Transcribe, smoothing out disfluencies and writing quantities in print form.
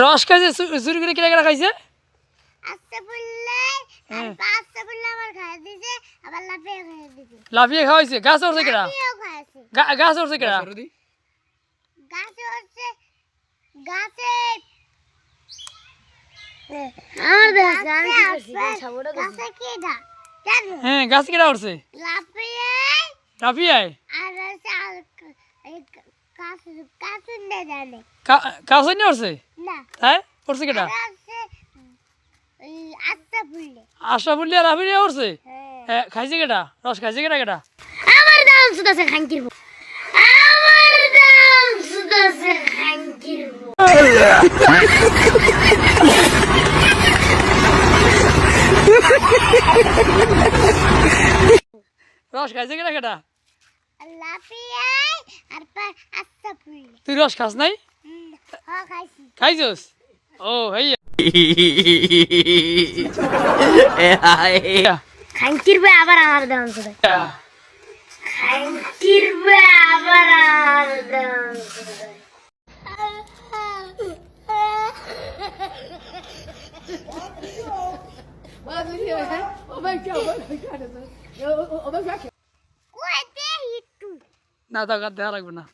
রস খাইছে চুরি করে কিরা কিরা খাইছে আচ্ছা বললে আর আচ্ছা বললে আমার খাই দিছে আবার লাফিয়ে খাই দিছে লাফিয়ে খাওয়াইছে গাছ উঠছে কিরা লাফিয়েও খাইছে গাছ উঠছে কিরা গাছে উঠছে গাছে আমার গাছে আমি কি করছি সাবড়া গাছে কি দা কেন হ্যাঁ গাছ কিরা উঠছে লাফিয়ে লাফিয়ে আর কাছে কাছে না জানে গাছ নিয়ে উঠছে না তাই উঠছে কিরা আছে আচ্ছা বললে আশা বললি আর লাফিয়ে উঠছে হ্যাঁ খাইছে কেটা রস খাইছে কেটা কেটা আমার দাম সুদাসে খাঙ্কির আমার দাম সুদাসে খাঙ্কির রস খাইছে কেটা কেটা লাফিয়ে আর পর আচ্ছা বললে তুই রস খাস নাই হ্যাঁ খাইছি খাইছস ও হেই খাঙ্কির ভাই আবার আমার দাম সুদাস খাঙ্কির ভাই আবার আমার দাম না তা দেখা লাগবে না